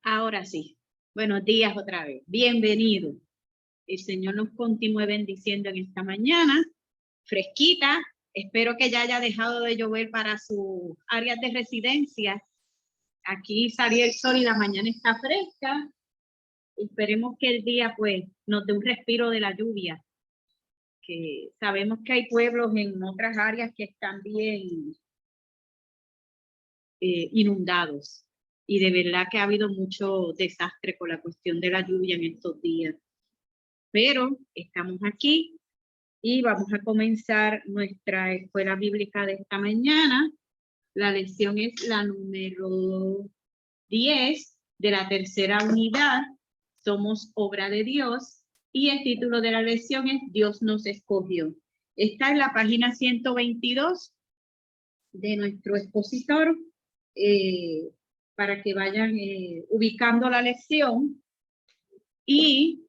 Ahora sí. Buenos días otra vez. Bienvenido. El Señor nos continúe bendiciendo en esta mañana. Fresquita. Espero que ya haya dejado de llover para sus áreas de residencia. Aquí salió el sol y la mañana está fresca. Esperemos que el día pues nos dé un respiro de la lluvia. Que sabemos que hay pueblos en otras áreas que están bien inundados. Y de verdad que ha habido mucho desastre con la cuestión de la lluvia en estos días. Pero estamos aquí y vamos a comenzar nuestra escuela bíblica de esta mañana. La lección es la número 10 de la tercera unidad. Somos obra de Dios. Y el título de la lección es Dios nos escogió. Está en la página 122 de nuestro expositor. Para que vayan ubicando la lección y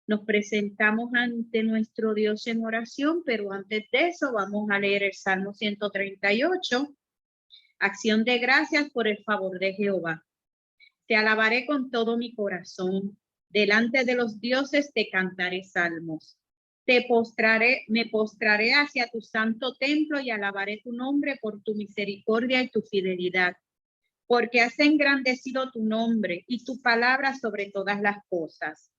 nos presentamos ante nuestro Dios en oración, pero antes de eso vamos a leer el Salmo 138, acción de gracias por el favor de Jehová. Te alabaré con todo mi corazón, delante de los dioses te cantaré salmos. Me postraré hacia tu santo templo y alabaré tu nombre por tu misericordia y tu fidelidad. Porque has engrandecido tu nombre y tu palabra sobre todas las cosas.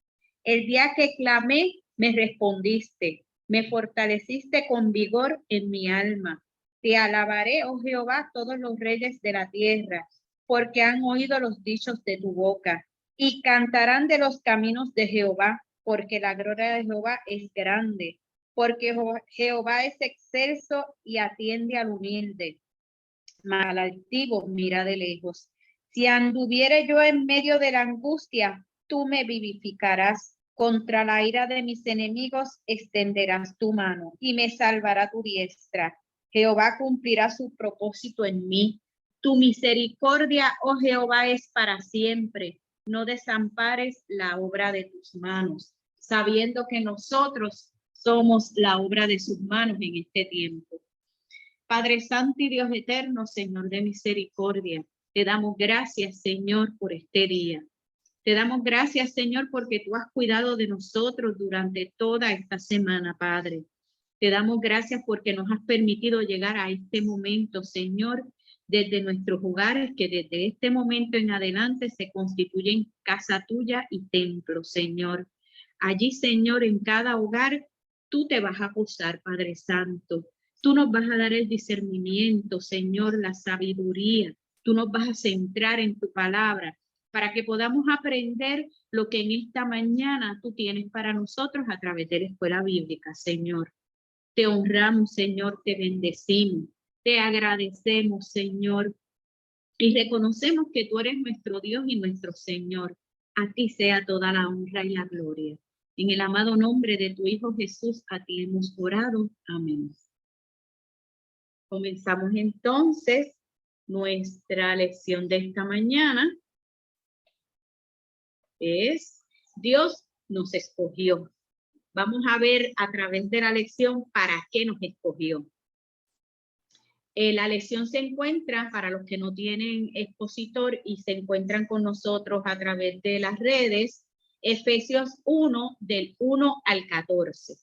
El día que clamé, me respondiste, me fortaleciste con vigor en mi alma. Te alabaré, oh Jehová, todos los reyes de la tierra, porque han oído los dichos de tu boca, y cantarán de los caminos de Jehová, porque la gloria de Jehová es grande, porque Jehová es excelso y atiende al humilde. Mal altivo mira de lejos. Si anduviere yo en medio de la angustia, tú me vivificarás. Contra la ira de mis enemigos extenderás tu mano y me salvará tu diestra. Jehová cumplirá su propósito en mí. Tu misericordia, oh Jehová, es para siempre. No desampares la obra de tus manos, sabiendo que nosotros somos la obra de sus manos en este tiempo. Padre Santo y Dios eterno, Señor de misericordia, te damos gracias, Señor, por este día. Te damos gracias, Señor, porque tú has cuidado de nosotros durante toda esta semana, Padre. Te damos gracias porque nos has permitido llegar a este momento, Señor, desde nuestros hogares, que desde este momento en adelante se constituyen casa tuya y templo, Señor. Allí, Señor, en cada hogar, tú te vas a posar, Padre Santo. Tú nos vas a dar el discernimiento, Señor, la sabiduría. Tú nos vas a centrar en tu palabra para que podamos aprender lo que en esta mañana tú tienes para nosotros a través de la escuela bíblica, Señor. Te honramos, Señor, te bendecimos, te agradecemos, Señor, y reconocemos que tú eres nuestro Dios y nuestro Señor. A ti sea toda la honra y la gloria. En el amado nombre de tu Hijo Jesús, a ti hemos orado. Amén. Comenzamos entonces nuestra lección de esta mañana. Es Dios nos escogió. Vamos a ver a través de la lección para qué nos escogió. La lección se encuentra, para los que no tienen expositor y se encuentran con nosotros a través de las redes, Efesios 1, del 1 al 14.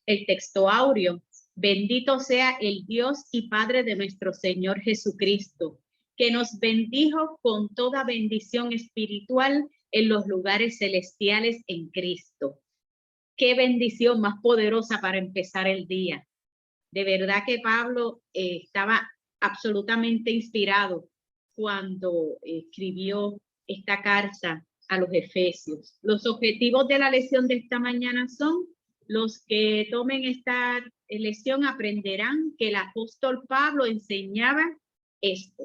El texto áureo: bendito sea el Dios y Padre de nuestro Señor Jesucristo, que nos bendijo con toda bendición espiritual en los lugares celestiales en Cristo. Qué bendición más poderosa para empezar el día. De verdad que Pablo estaba absolutamente inspirado cuando escribió esta carta a los Efesios. Los objetivos de la lección de esta mañana son: los que tomen esta lección aprenderán que el apóstol Pablo enseñaba esto.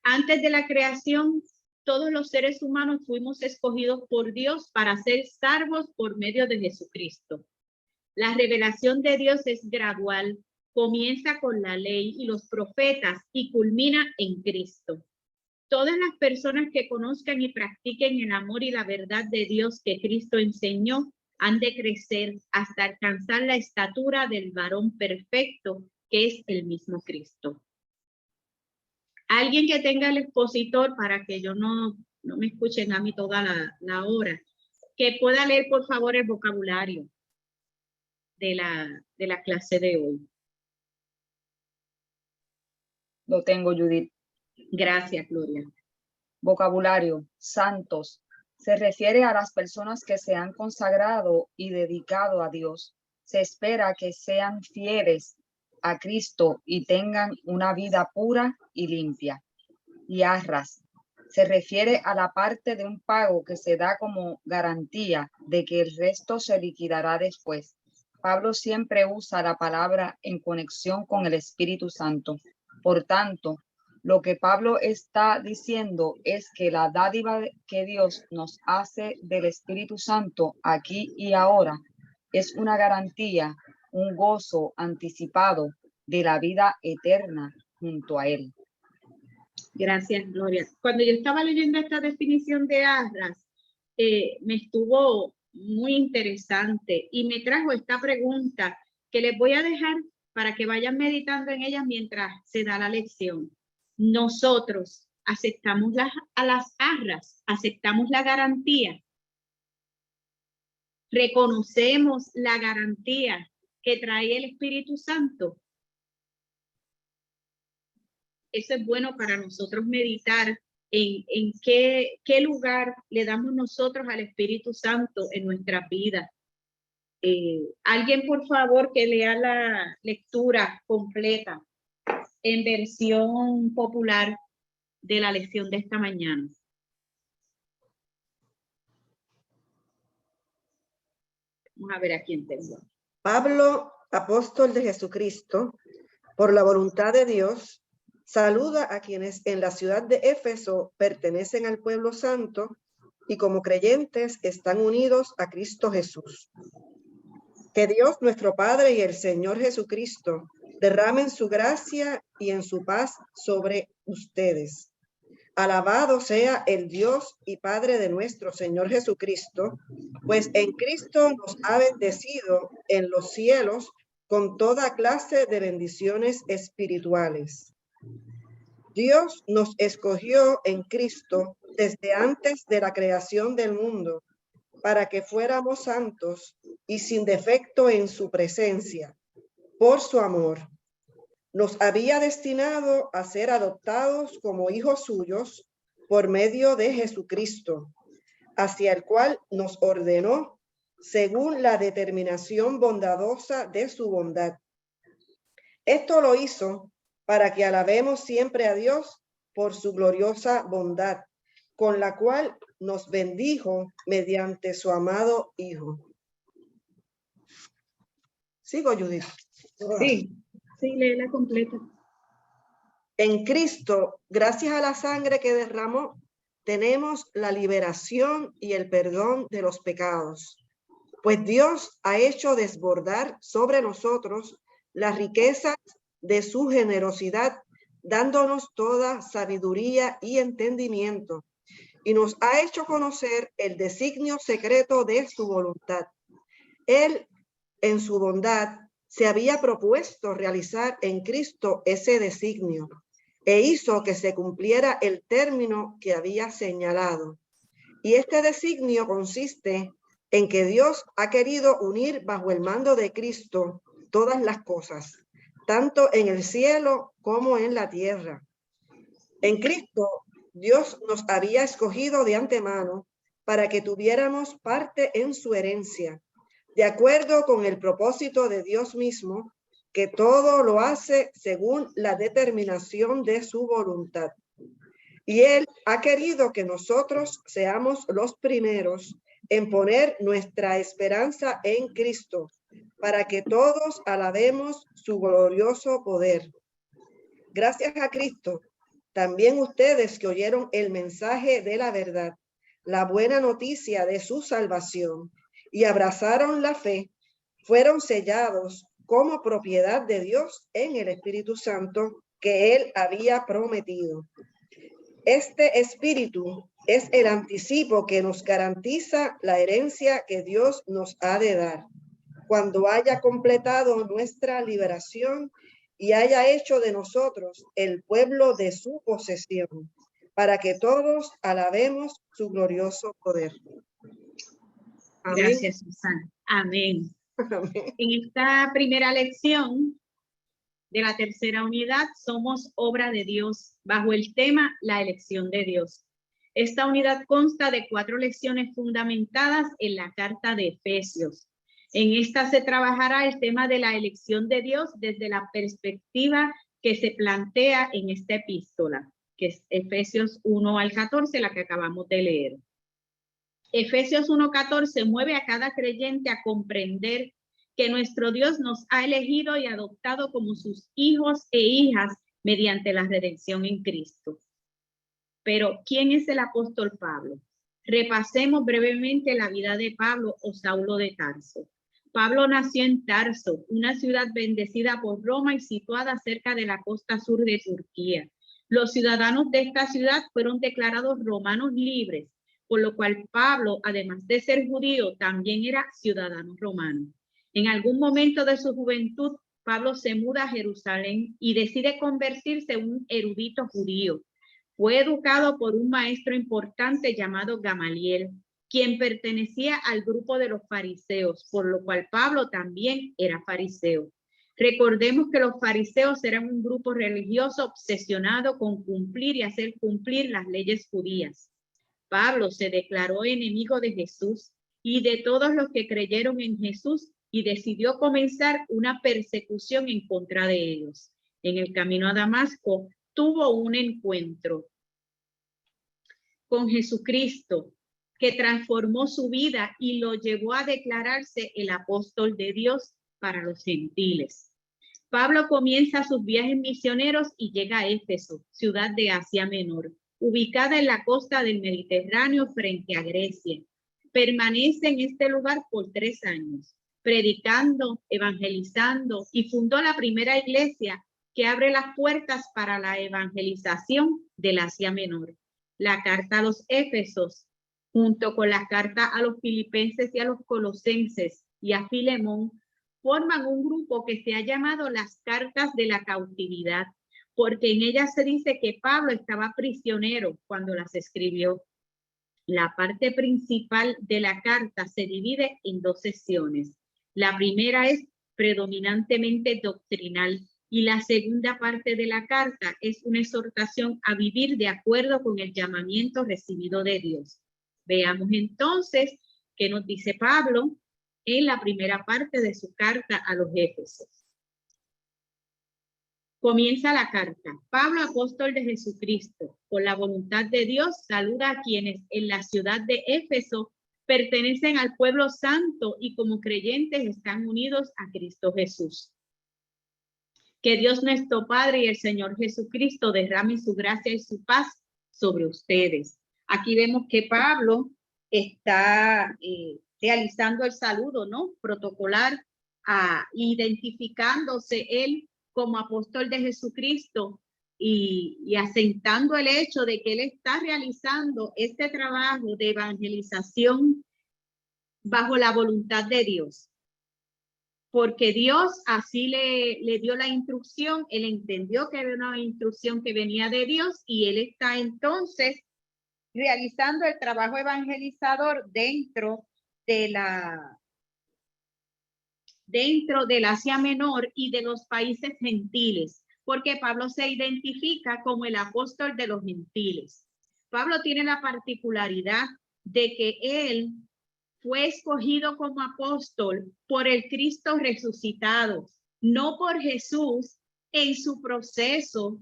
Antes de la creación, todos los seres humanos fuimos escogidos por Dios para ser salvos por medio de Jesucristo. La revelación de Dios es gradual, comienza con la ley y los profetas y culmina en Cristo. Todas las personas que conozcan y practiquen el amor y la verdad de Dios que Cristo enseñó han de crecer hasta alcanzar la estatura del varón perfecto, que es el mismo Cristo. Alguien que tenga el expositor para que yo no me escuchen a mí toda la hora, que pueda leer por favor el vocabulario de la clase de hoy. Lo tengo, Judith. Gracias, Gloria. Vocabulario: santos. Se refiere a las personas que se han consagrado y dedicado a Dios. Se espera que sean fieles a Cristo y tengan una vida pura y limpia. Y arras. Se refiere a la parte de un pago que se da como garantía de que el resto se liquidará después. Pablo siempre usa la palabra en conexión con el Espíritu Santo. Por tanto, lo que Pablo está diciendo es que la dádiva que Dios nos hace del Espíritu Santo aquí y ahora es una garantía, un gozo anticipado de la vida eterna junto a Él. Gracias, Gloria. Cuando yo estaba leyendo esta definición de arras, me estuvo muy interesante y me trajo esta pregunta que les voy a dejar para que vayan meditando en ella mientras se da la lección. Nosotros aceptamos a las arras, aceptamos la garantía, reconocemos la garantía que trae el Espíritu Santo. Eso es bueno para nosotros meditar en qué lugar le damos nosotros al Espíritu Santo en nuestra vida. Alguien, por favor, que lea la lectura completa en versión popular de la lección de esta mañana. Vamos a ver a quién tengo. Pablo, apóstol de Jesucristo, por la voluntad de Dios, saluda a quienes en la ciudad de Éfeso pertenecen al pueblo santo y como creyentes están unidos a Cristo Jesús. Que Dios nuestro Padre y el Señor Jesucristo derramen su gracia y en su paz sobre ustedes. Alabado sea el Dios y Padre de nuestro Señor Jesucristo, pues en Cristo nos ha bendecido en los cielos con toda clase de bendiciones espirituales. Dios nos escogió en Cristo desde antes de la creación del mundo, para que fuéramos santos y sin defecto en su presencia. Por su amor, nos había destinado a ser adoptados como hijos suyos por medio de Jesucristo, hacia el cual nos ordenó según la determinación bondadosa de su bondad. Esto lo hizo para que alabemos siempre a Dios por su gloriosa bondad, con la cual nos bendijo mediante su amado Hijo. ¿Sigo, Judith? Sí, léela completa. En Cristo, gracias a la sangre que derramó, tenemos la liberación y el perdón de los pecados. Pues Dios ha hecho desbordar sobre nosotros las riquezas de su generosidad, dándonos toda sabiduría y entendimiento, y nos ha hecho conocer el designio secreto de su voluntad. Él, en su bondad, se había propuesto realizar en Cristo ese designio, e hizo que se cumpliera el término que había señalado. Y este designio consiste en que Dios ha querido unir bajo el mando de Cristo todas las cosas, tanto en el cielo como en la tierra. En Cristo, Dios nos había escogido de antemano para que tuviéramos parte en su herencia, de acuerdo con el propósito de Dios mismo, que todo lo hace según la determinación de su voluntad. Y Él ha querido que nosotros seamos los primeros en poner nuestra esperanza en Cristo, para que todos alabemos su glorioso poder. Gracias a Cristo, también ustedes que oyeron el mensaje de la verdad, la buena noticia de su salvación, y abrazaron la fe, fueron sellados como propiedad de Dios en el Espíritu Santo que Él había prometido. Este Espíritu es el anticipo que nos garantiza la herencia que Dios nos ha de dar, cuando haya completado nuestra liberación y haya hecho de nosotros el pueblo de su posesión, para que todos alabemos su glorioso poder. Amén. Gracias, Susana. Amén. Amén. En esta primera lección de la tercera unidad, somos obra de Dios, bajo el tema La elección de Dios. Esta unidad consta de 4 lecciones fundamentadas en la carta de Efesios. En esta se trabajará el tema de la elección de Dios desde la perspectiva que se plantea en esta epístola, que es Efesios 1 al 14, la que acabamos de leer. Efesios 1:14 mueve a cada creyente a comprender que nuestro Dios nos ha elegido y adoptado como sus hijos e hijas mediante la redención en Cristo. Pero, ¿quién es el apóstol Pablo? Repasemos brevemente la vida de Pablo o Saulo de Tarso. Pablo nació en Tarso, una ciudad bendecida por Roma y situada cerca de la costa sur de Turquía. Los ciudadanos de esta ciudad fueron declarados romanos libres, por lo cual Pablo, además de ser judío, también era ciudadano romano. En algún momento de su juventud, Pablo se muda a Jerusalén y decide convertirse en un erudito judío. Fue educado por un maestro importante llamado Gamaliel, quien pertenecía al grupo de los fariseos, por lo cual Pablo también era fariseo. Recordemos que los fariseos eran un grupo religioso obsesionado con cumplir y hacer cumplir las leyes judías. Pablo se declaró enemigo de Jesús y de todos los que creyeron en Jesús y decidió comenzar una persecución en contra de ellos. En el camino a Damasco tuvo un encuentro con Jesucristo que transformó su vida y lo llevó a declararse el apóstol de Dios para los gentiles. Pablo comienza sus viajes misioneros y llega a Éfeso, ciudad de Asia Menor, ubicada en la costa del Mediterráneo frente a Grecia. Permanece en este lugar por 3 años, predicando, evangelizando, y fundó la primera iglesia que abre las puertas para la evangelización del Asia Menor. La carta a los Éfesos, junto con la carta a los Filipenses y a los Colosenses y a Filemón, forman un grupo que se ha llamado las cartas de la cautividad, porque en ellas se dice que Pablo estaba prisionero cuando las escribió. La parte principal de la carta se divide en 2 secciones. La primera es predominantemente doctrinal y la segunda parte de la carta es una exhortación a vivir de acuerdo con el llamamiento recibido de Dios. Veamos entonces qué nos dice Pablo en la primera parte de su carta a los Éfesos. Comienza la carta. Pablo, apóstol de Jesucristo, por la voluntad de Dios, saluda a quienes en la ciudad de Éfeso pertenecen al pueblo santo y como creyentes están unidos a Cristo Jesús. Que Dios nuestro Padre y el Señor Jesucristo derrame su gracia y su paz sobre ustedes. Aquí vemos que Pablo está realizando el saludo, ¿no? Protocolar, identificándose él como apóstol de Jesucristo y asentando el hecho de que él está realizando este trabajo de evangelización bajo la voluntad de Dios. Porque Dios así le dio la instrucción, él entendió que era una instrucción que venía de Dios y él está entonces realizando el trabajo evangelizador dentro del Asia Menor y de los países gentiles, porque Pablo se identifica como el apóstol de los gentiles. Pablo tiene la particularidad de que él fue escogido como apóstol por el Cristo resucitado, no por Jesús en su proceso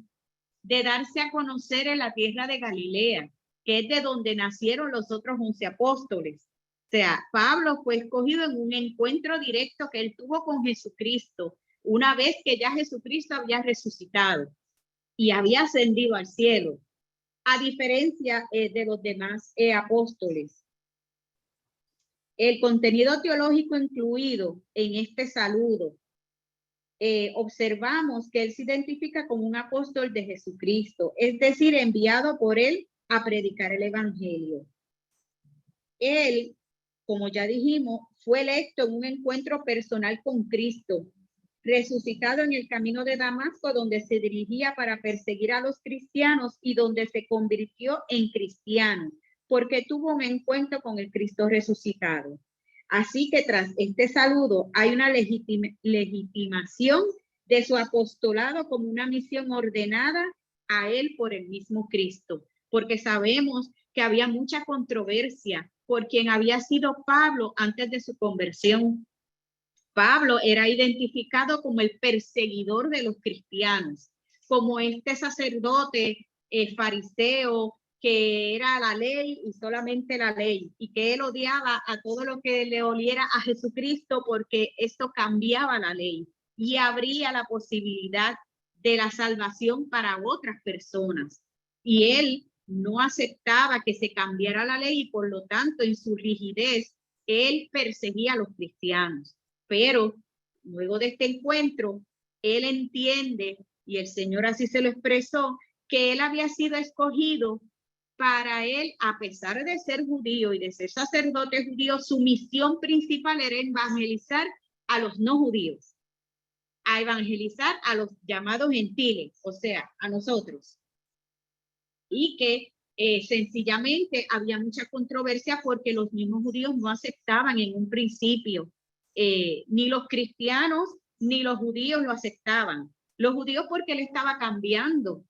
de darse a conocer en la tierra de Galilea, que es de donde nacieron los otros 11 apóstoles. O sea, Pablo fue escogido en un encuentro directo que él tuvo con Jesucristo, una vez que ya Jesucristo había resucitado y había ascendido al cielo, a diferencia de los demás apóstoles. El contenido teológico incluido en este saludo, observamos que él se identifica como un apóstol de Jesucristo, es decir, enviado por él a predicar el evangelio. Él, como ya dijimos, fue electo en un encuentro personal con Cristo resucitado en el camino de Damasco, donde se dirigía para perseguir a los cristianos y donde se convirtió en cristiano, porque tuvo un encuentro con el Cristo resucitado. Así que tras este saludo hay una legitimación de su apostolado como una misión ordenada a él por el mismo Cristo, porque sabemos que había mucha controversia por quien había sido Pablo antes de su conversión. Pablo era identificado como el perseguidor de los cristianos, como este sacerdote fariseo que era la ley y solamente la ley, y que él odiaba a todo lo que le oliera a Jesucristo porque esto cambiaba la ley y abría la posibilidad de la salvación para otras personas. Y él no aceptaba que se cambiara la ley y por lo tanto en su rigidez él perseguía a los cristianos. Pero luego de este encuentro, él entiende, y el Señor así se lo expresó, que él había sido escogido para él, a pesar de ser judío y de ser sacerdote judío, su misión principal era evangelizar a los no judíos, a evangelizar a los llamados gentiles, o sea, a nosotros. Y que sencillamente había mucha controversia porque los mismos judíos no aceptaban en un principio. Ni los cristianos ni los judíos lo aceptaban. Los judíos porque él estaba cambiando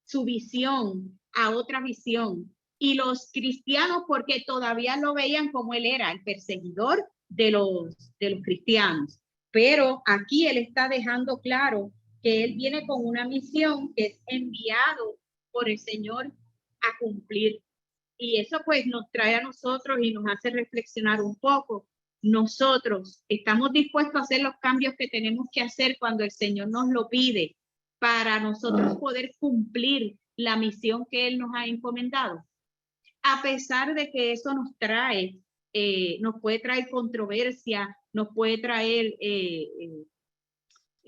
su visión a otra visión, y los cristianos porque todavía lo veían como él era, el perseguidor de los cristianos. Pero aquí él está dejando claro que él viene con una misión que es enviado por el Señor a cumplir. Y eso pues nos trae a nosotros y nos hace reflexionar un poco. Nosotros estamos dispuestos a hacer los cambios que tenemos que hacer cuando el Señor nos lo pide para nosotros poder cumplir la misión que Él nos ha encomendado. A pesar de que eso nos trae, nos puede traer controversia, nos puede traer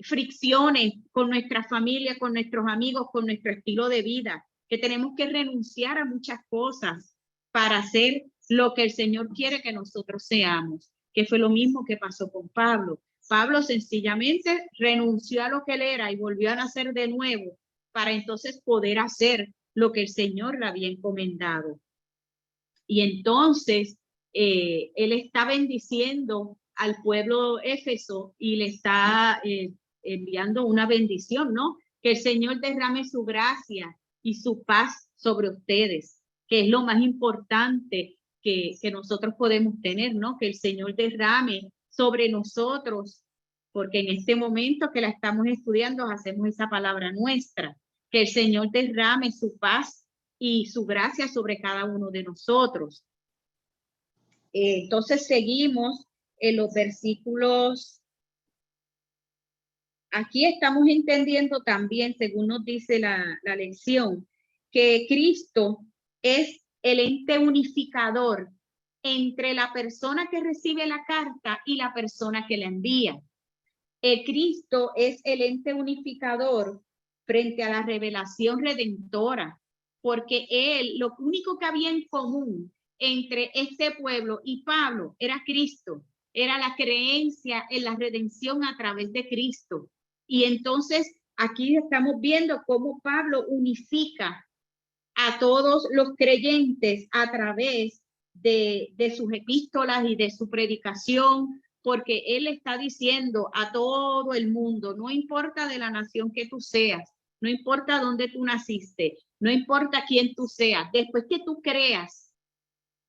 fricciones con nuestra familia, con nuestros amigos, con nuestro estilo de vida, que tenemos que renunciar a muchas cosas para hacer lo que el Señor quiere que nosotros seamos, que fue lo mismo que pasó con Pablo. Pablo sencillamente renunció a lo que él era y volvió a nacer de nuevo para entonces poder hacer lo que el Señor le había encomendado. Y entonces él está bendiciendo al pueblo Éfeso y le está enviando una bendición, ¿no? Que el Señor derrame su gracia y su paz sobre ustedes, que es lo más importante que nosotros podemos tener, ¿no? Que el Señor derrame sobre nosotros, porque en este momento que la estamos estudiando hacemos esa palabra nuestra, que el Señor derrame su paz y su gracia sobre cada uno de nosotros. Entonces seguimos en los versículos. Aquí estamos entendiendo también, según nos dice la lección, que Cristo es el ente unificador entre la persona que recibe la carta y la persona que la envía. Cristo es el ente unificador frente a la revelación redentora, porque él, lo único que había en común entre este pueblo y Pablo era Cristo, era la creencia en la redención a través de Cristo. Y entonces aquí estamos viendo cómo Pablo unifica a todos los creyentes a través de sus epístolas y de su predicación, porque él está diciendo a todo el mundo, no importa de la nación que tú seas, no importa dónde tú naciste, no importa quién tú seas, después que tú creas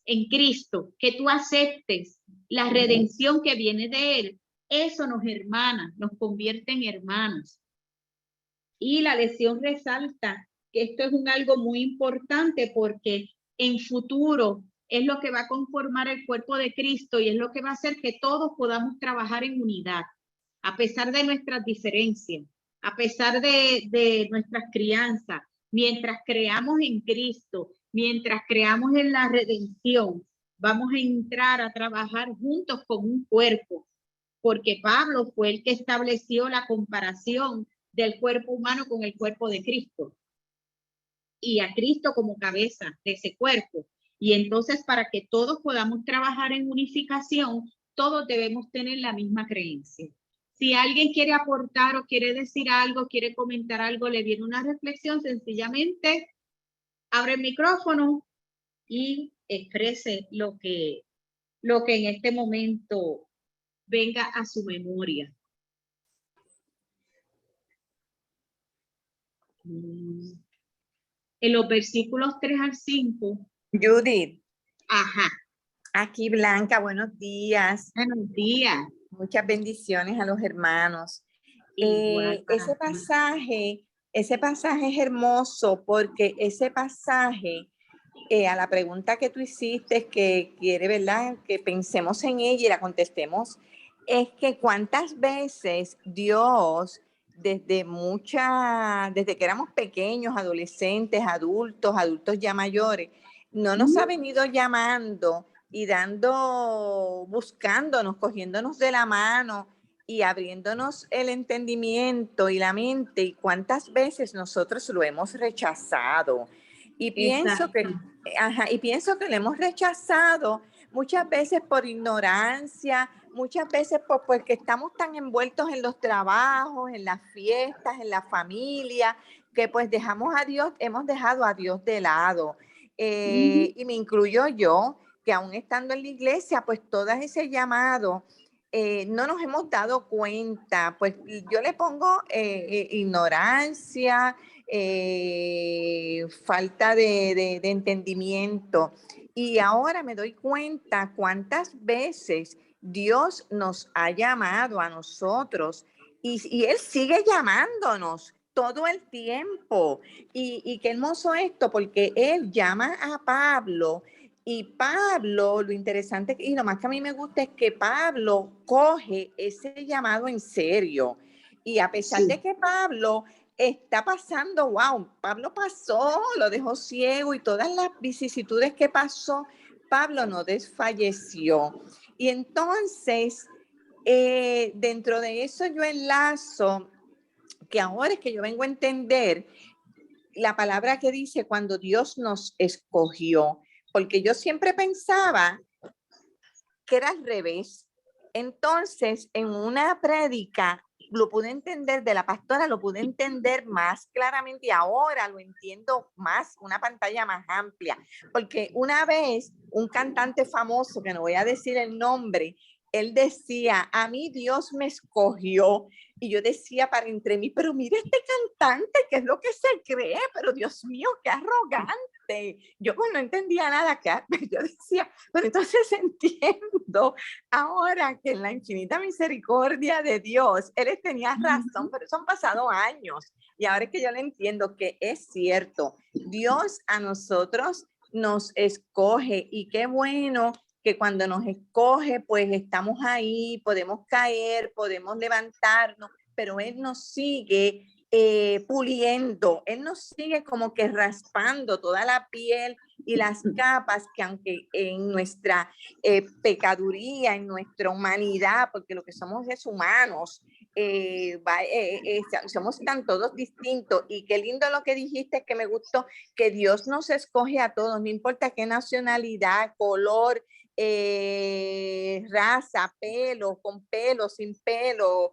en Cristo, que tú aceptes la redención que viene de él, eso nos hermana, nos convierte en hermanos. Y la lección resalta que esto es algo muy importante porque en futuro es lo que va a conformar el cuerpo de Cristo y es lo que va a hacer que todos podamos trabajar en unidad, a pesar de nuestras diferencias, a pesar de nuestras crianzas, mientras creamos en Cristo, mientras creamos en la redención, vamos a entrar a trabajar juntos como un cuerpo, porque Pablo fue el que estableció la comparación del cuerpo humano con el cuerpo de Cristo y a Cristo como cabeza de ese cuerpo. Y entonces para que todos podamos trabajar en unificación, todos debemos tener la misma creencia. Si alguien quiere aportar o quiere decir algo, quiere comentar algo, le viene una reflexión, sencillamente abre el micrófono y exprese lo que en este momento venga a su memoria. En los versículos 3 al 5. Judith, Ajá. aquí Blanca, buenos días. Buenos días. Muchas bendiciones a los hermanos. Igual para Ese ti. pasaje es hermoso porque ese pasaje, a la pregunta que tú hiciste, que quiere, ¿verdad?, que pensemos en ella y la contestemos, es que cuántas veces Dios, desde que éramos pequeños, adolescentes, adultos ya mayores, no nos ha venido llamando y buscándonos, cogiéndonos de la mano y abriéndonos el entendimiento y la mente, y cuántas veces nosotros lo hemos rechazado. Y pienso que, y pienso que lo hemos rechazado muchas veces por ignorancia, muchas veces porque estamos tan envueltos en los trabajos, en las fiestas, en la familia, que pues hemos dejado a Dios de lado. Y me incluyo yo, que aún estando en la iglesia, pues todo ese llamado, no nos hemos dado cuenta. Pues yo le pongo ignorancia, falta de entendimiento. Y ahora me doy cuenta cuántas veces Dios nos ha llamado a nosotros y Él sigue llamándonos todo el tiempo. Y qué hermoso esto, porque Él llama a Pablo. Y Pablo, lo interesante y lo más que a mí me gusta es que Pablo coge ese llamado en serio. Y a pesar de que Pablo está pasando, Pablo pasó, lo dejó ciego y todas las vicisitudes que pasó, Pablo no desfalleció. Y entonces, dentro de eso yo enlazo que ahora es que yo vengo a entender la palabra que dice cuando Dios nos escogió, porque yo siempre pensaba que era al revés. Entonces, en una prédica lo pude entender de la pastora, lo pude entender más claramente y ahora lo entiendo más, una pantalla más amplia, porque una vez un cantante famoso, que no voy a decir el nombre, él decía, a mí Dios me escogió. Y yo decía para entre mí, pero mire este cantante, ¿qué es lo que se cree? Pero Dios mío, qué arrogante. Yo pues no entendía nada, yo decía, pero entonces entiendo ahora que en la infinita misericordia de Dios, Él tenía razón, pero eso han pasado años. Y ahora es que yo le entiendo que es cierto, Dios a nosotros nos escoge y qué bueno que cuando nos escoge, pues estamos ahí, podemos caer, podemos levantarnos, pero Él nos sigue puliendo, Él nos sigue como que raspando toda la piel y las capas que aunque en nuestra pecaduría, en nuestra humanidad, porque lo que somos es humanos, somos tan todos distintos. Y qué lindo lo que dijiste, que me gustó, que Dios nos escoge a todos, no importa qué nacionalidad, color, raza, pelo, con pelo, sin pelo,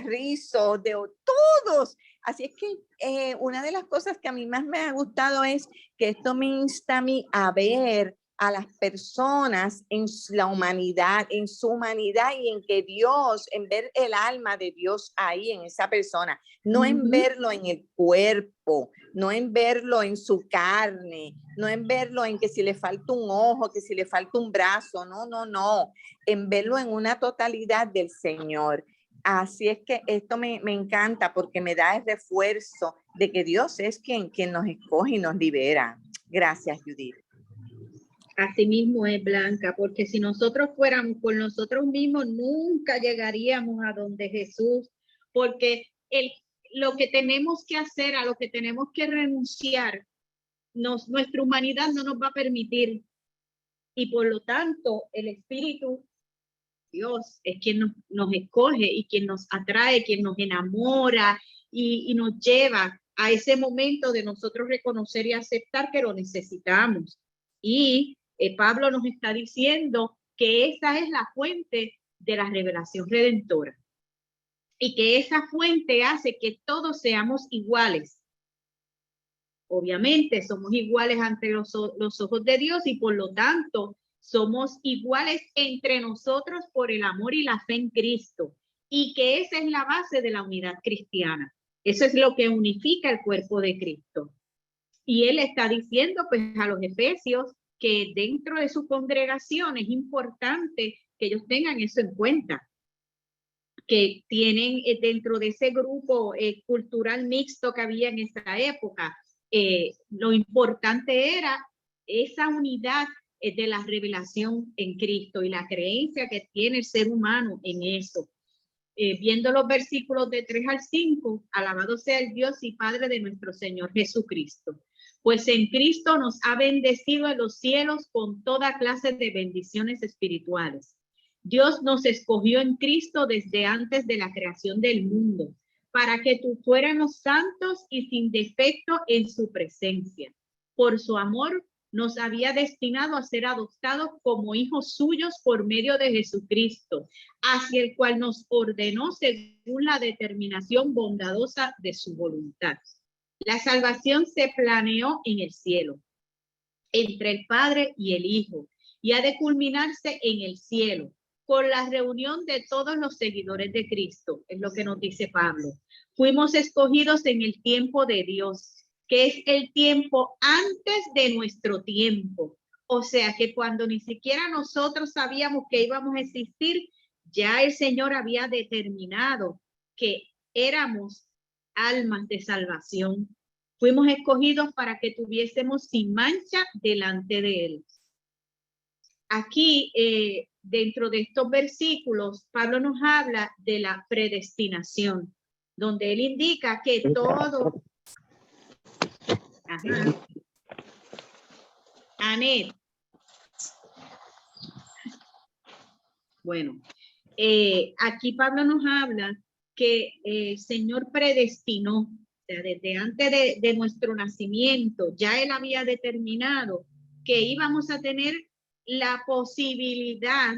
rizos, de todos. Así es que una de las cosas que a mí más me ha gustado es que esto me insta a mí a ver a las personas en la humanidad, en su humanidad, y en que Dios, en ver el alma de Dios ahí en esa persona, no en verlo en el cuerpo, no en verlo en su carne, no en verlo en que si le falta un ojo, que si le falta un brazo, no, en verlo en una totalidad del Señor. Así es que esto me encanta porque me da el refuerzo de que Dios es quien nos escoge y nos libera. Gracias, Judith. Así mismo es, Blanca, porque si nosotros fuéramos por nosotros mismos, nunca llegaríamos a donde Jesús, porque lo que tenemos que hacer, a lo que tenemos que renunciar, nuestra humanidad no nos va a permitir. Y por lo tanto, el Espíritu, Dios, es quien nos escoge y quien nos atrae, quien nos enamora y nos lleva a ese momento de nosotros reconocer y aceptar que lo necesitamos. Y Pablo nos está diciendo que esa es la fuente de la revelación redentora. y que esa fuente hace que todos seamos iguales. Obviamente somos iguales ante los ojos de Dios y por lo tanto somos iguales entre nosotros por el amor y la fe en Cristo, y que esa es la base de la unidad cristiana. Eso es lo que unifica el cuerpo de Cristo. Y él está diciendo pues a los efesios que dentro de su congregación es importante que ellos tengan eso en cuenta, que tienen dentro de ese grupo cultural mixto que había en esa época, lo importante era esa unidad de la revelación en Cristo y la creencia que tiene el ser humano en eso. Viendo los versículos de 3 al 5, alabado sea el Dios y Padre de nuestro Señor Jesucristo, pues en Cristo nos ha bendecido en los cielos con toda clase de bendiciones espirituales. Dios nos escogió en Cristo desde antes de la creación del mundo, para que fuéramos santos y sin defecto en su presencia. Por su amor nos había destinado a ser adoptados como hijos suyos por medio de Jesucristo, hacia el cual nos ordenó según la determinación bondadosa de su voluntad. La salvación se planeó en el cielo, entre el Padre y el Hijo, y ha de culminarse en el cielo, con la reunión de todos los seguidores de Cristo, es lo que nos dice Pablo. Fuimos escogidos en el tiempo de Dios, que es el tiempo antes de nuestro tiempo. O sea que cuando ni siquiera nosotros sabíamos que íbamos a existir, ya el Señor había determinado que éramos almas de salvación. Fuimos escogidos para que tuviésemos sin mancha delante de Él. Aquí, dentro de estos versículos, Pablo nos habla de la predestinación, donde él indica que todo... Ajá. Anet. Bueno, aquí Pablo nos habla que el Señor predestinó, o sea, desde antes de nuestro nacimiento, ya Él había determinado que íbamos a tener la posibilidad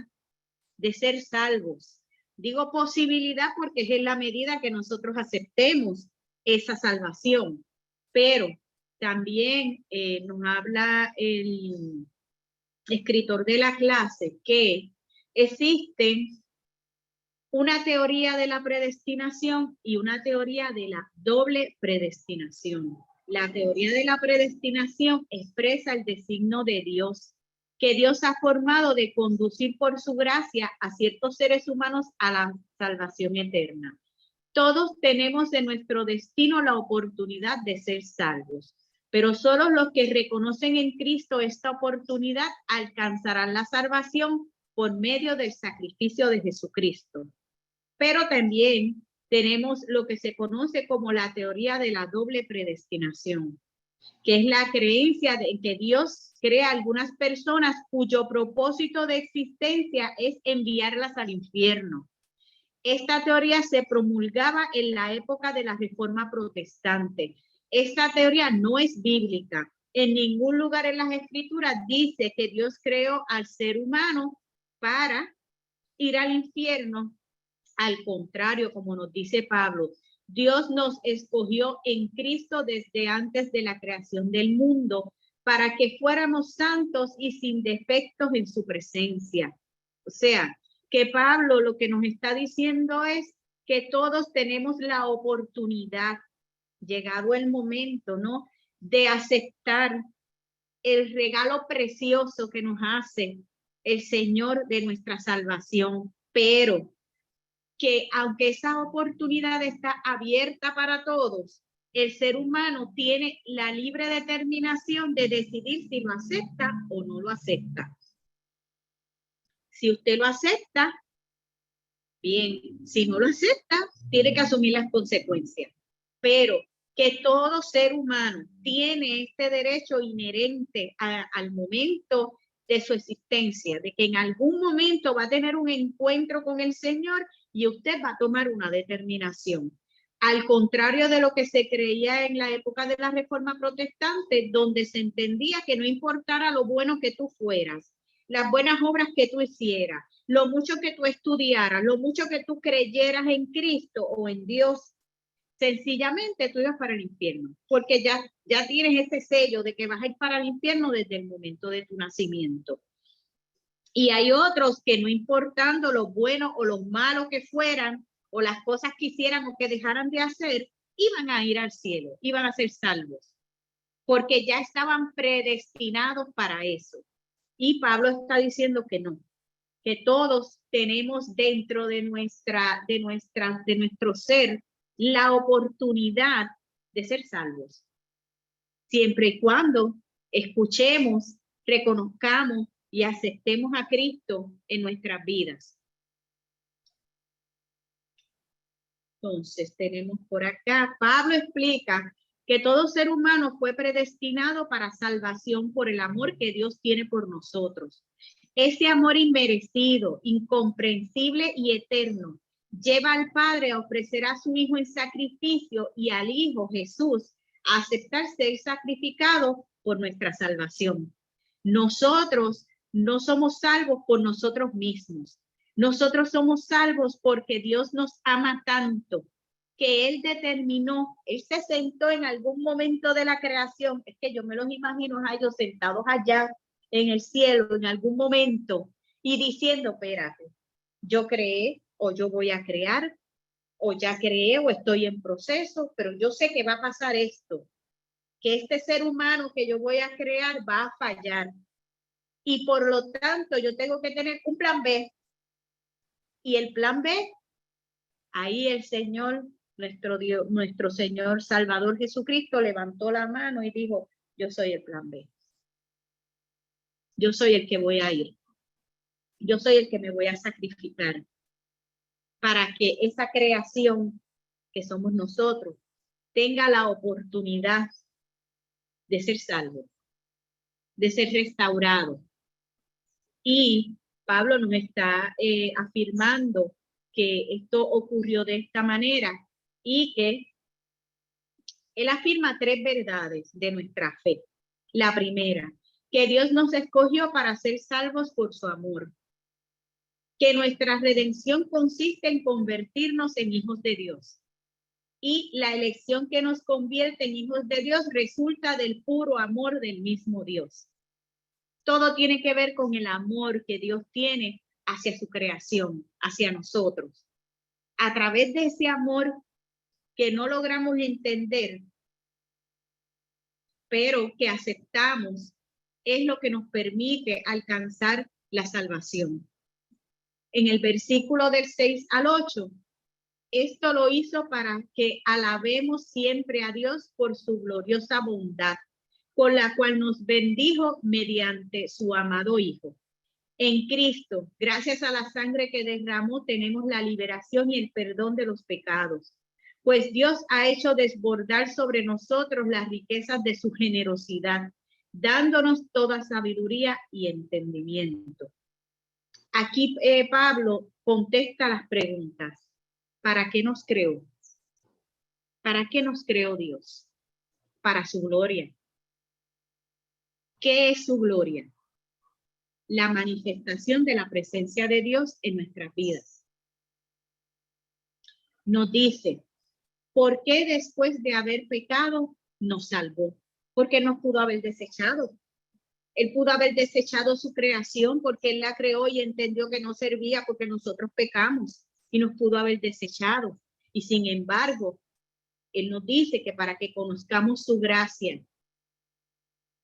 de ser salvos. Digo posibilidad porque es en la medida que nosotros aceptemos esa salvación, pero también nos habla el escritor de la clase que existe una teoría de la predestinación y una teoría de la doble predestinación. La teoría de la predestinación expresa el designio de Dios, que Dios ha formado de conducir por su gracia a ciertos seres humanos a la salvación eterna. Todos tenemos en nuestro destino la oportunidad de ser salvos, pero solo los que reconocen en Cristo esta oportunidad alcanzarán la salvación por medio del sacrificio de Jesucristo. Pero también tenemos lo que se conoce como la teoría de la doble predestinación, que es la creencia de que Dios crea algunas personas cuyo propósito de existencia es enviarlas al infierno. Esta teoría se promulgaba en la época de la Reforma Protestante. Esta teoría no es bíblica. En ningún lugar en las Escrituras dice que Dios creó al ser humano para ir al infierno. Al contrario, como nos dice Pablo, Dios nos escogió en Cristo desde antes de la creación del mundo para que fuéramos santos y sin defectos en su presencia. O sea, que Pablo lo que nos está diciendo es que todos tenemos la oportunidad, llegado el momento, ¿no?, de aceptar el regalo precioso que nos hace el Señor de nuestra salvación, pero que aunque esa oportunidad está abierta para todos, el ser humano tiene la libre determinación de decidir si lo acepta o no lo acepta. Si usted lo acepta, bien. Si no lo acepta, tiene que asumir las consecuencias. Pero que todo ser humano tiene este derecho inherente al momento de su existencia, de que en algún momento va a tener un encuentro con el Señor y usted va a tomar una determinación. Al contrario de lo que se creía en la época de la Reforma Protestante, donde se entendía que no importara lo bueno que tú fueras, las buenas obras que tú hicieras, lo mucho que tú estudiaras, lo mucho que tú creyeras en Cristo o en Dios, sencillamente tú ibas para el infierno, porque ya tienes ese sello de que vas a ir para el infierno desde el momento de tu nacimiento. Y hay otros que no importando lo bueno o lo malo que fueran, o las cosas que hicieran o que dejaran de hacer, iban a ir al cielo, iban a ser salvos, porque ya estaban predestinados para eso. Y Pablo está diciendo que no, que todos tenemos dentro de nuestro ser la oportunidad de ser salvos, siempre y cuando escuchemos, reconozcamos y aceptemos a Cristo en nuestras vidas. Entonces tenemos por acá, Pablo explica que todo ser humano fue predestinado para salvación por el amor que Dios tiene por nosotros. Ese amor inmerecido, incomprensible y eterno lleva al Padre a ofrecer a su Hijo en sacrificio y al Hijo Jesús a aceptar ser sacrificado por nuestra salvación. Nosotros no somos salvos por nosotros mismos. Nosotros somos salvos porque Dios nos ama tanto que Él determinó, Él se sentó en algún momento de la creación, es que yo me los imagino a ellos sentados allá en el cielo en algún momento y diciendo, espérate, yo creé o yo voy a crear o ya creé o estoy en proceso, pero yo sé que va a pasar esto, que este ser humano que yo voy a crear va a fallar y por lo tanto yo tengo que tener un plan B. Y el plan B, ahí el Señor, nuestro Dios, nuestro Señor Salvador Jesucristo levantó la mano y dijo, yo soy el plan B. Yo soy el que voy a ir. Yo soy el que me voy a sacrificar para que esa creación que somos nosotros tenga la oportunidad de ser salvo, de ser restaurado. Y Pablo nos está afirmando que esto ocurrió de esta manera y que él afirma 3 verdades de nuestra fe. La primera, que Dios nos escogió para ser salvos por su amor, que nuestra redención consiste en convertirnos en hijos de Dios y la elección que nos convierte en hijos de Dios resulta del puro amor del mismo Dios. Todo tiene que ver con el amor que Dios tiene hacia su creación, hacia nosotros. A través de ese amor que no logramos entender, pero que aceptamos, es lo que nos permite alcanzar la salvación. En el versículo del 6 al 8, esto lo hizo para que alabemos siempre a Dios por su gloriosa bondad, con la cual nos bendijo mediante su amado Hijo. En Cristo, gracias a la sangre que derramó, tenemos la liberación y el perdón de los pecados, pues Dios ha hecho desbordar sobre nosotros las riquezas de su generosidad, dándonos toda sabiduría y entendimiento. Aquí Pablo contesta las preguntas. ¿Para qué nos creó? ¿Para qué nos creó Dios? Para su gloria. ¿Qué es su gloria? La manifestación de la presencia de Dios en nuestras vidas. Nos dice, ¿por qué después de haber pecado nos salvó? Porque nos pudo haber desechado. Él pudo haber desechado su creación porque Él la creó y entendió que no servía porque nosotros pecamos y nos pudo haber desechado. Y sin embargo, Él nos dice que para que conozcamos su gracia,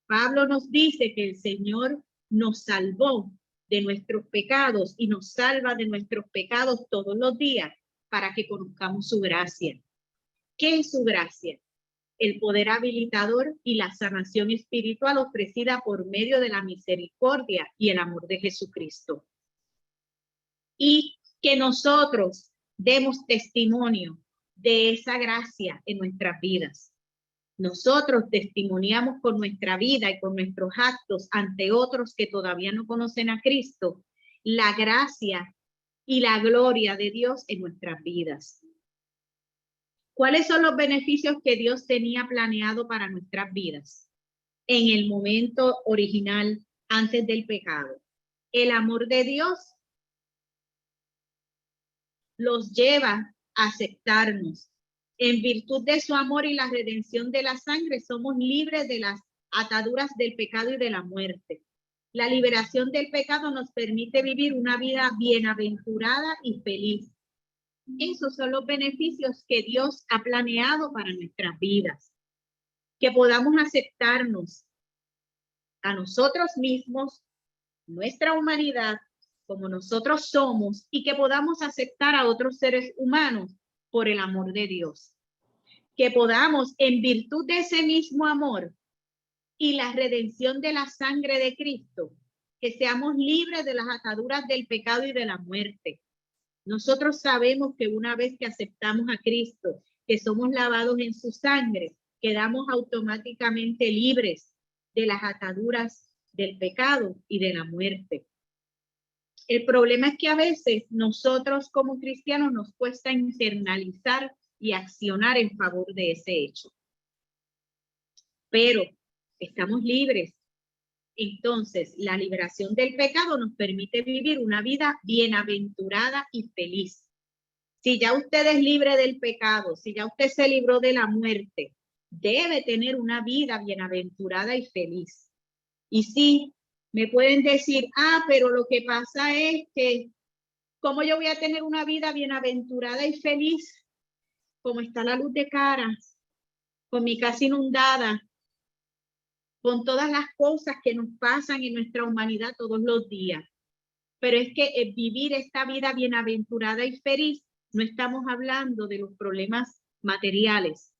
Pablo nos dice que el Señor nos salvó de nuestros pecados y nos salva de nuestros pecados todos los días para que conozcamos su gracia. ¿Qué es su gracia? El poder habilitador y la sanación espiritual ofrecida por medio de la misericordia y el amor de Jesucristo. Y que nosotros demos testimonio de esa gracia en nuestras vidas. Nosotros testimoniamos con nuestra vida y con nuestros actos ante otros que todavía no conocen a Cristo, la gracia y la gloria de Dios en nuestras vidas. ¿Cuáles son los beneficios que Dios tenía planeado para nuestras vidas en el momento original antes del pecado? El amor de Dios los lleva a aceptarnos. En virtud de su amor y la redención de la sangre, somos libres de las ataduras del pecado y de la muerte. La liberación del pecado nos permite vivir una vida bienaventurada y feliz. Esos son los beneficios que Dios ha planeado para nuestras vidas. Que podamos aceptarnos a nosotros mismos, nuestra humanidad, como nosotros somos, y que podamos aceptar a otros seres humanos por el amor de Dios. Que podamos, en virtud de ese mismo amor y la redención de la sangre de Cristo, que seamos libres de las ataduras del pecado y de la muerte. Nosotros sabemos que una vez que aceptamos a Cristo, que somos lavados en su sangre, quedamos automáticamente libres de las ataduras del pecado y de la muerte. El problema es que a veces nosotros como cristianos nos cuesta internalizar y accionar en favor de ese hecho. Pero estamos libres. Entonces, la liberación del pecado nos permite vivir una vida bienaventurada y feliz. Si ya usted es libre del pecado, si ya usted se libró de la muerte, debe tener una vida bienaventurada y feliz. Y sí, me pueden decir, pero lo que pasa es que, ¿cómo yo voy a tener una vida bienaventurada y feliz? Como está la luz de cara, con mi casa inundada, con todas las cosas que nos pasan en nuestra humanidad todos los días. Pero es que vivir esta vida bienaventurada y feliz, no estamos hablando de los problemas materiales,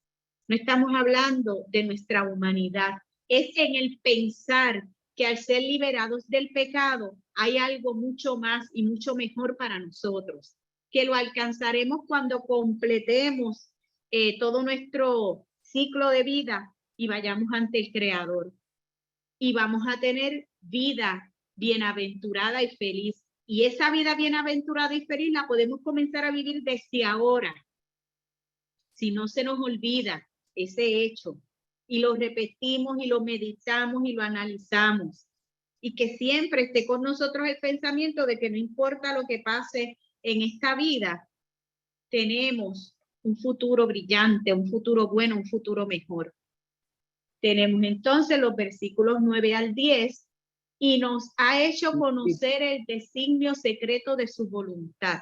no estamos hablando de nuestra humanidad, es en el pensar que al ser liberados del pecado hay algo mucho más y mucho mejor para nosotros, que lo alcanzaremos cuando completemos todo nuestro ciclo de vida y vayamos ante el Creador. Y vamos a tener vida bienaventurada y feliz. Y esa vida bienaventurada y feliz la podemos comenzar a vivir desde ahora. Si no se nos olvida ese hecho y lo repetimos y lo meditamos y lo analizamos. Y que siempre esté con nosotros el pensamiento de que no importa lo que pase en esta vida, tenemos un futuro brillante, un futuro bueno, un futuro mejor. Tenemos entonces los versículos 9 al 10 y nos ha hecho conocer el designio secreto de su voluntad.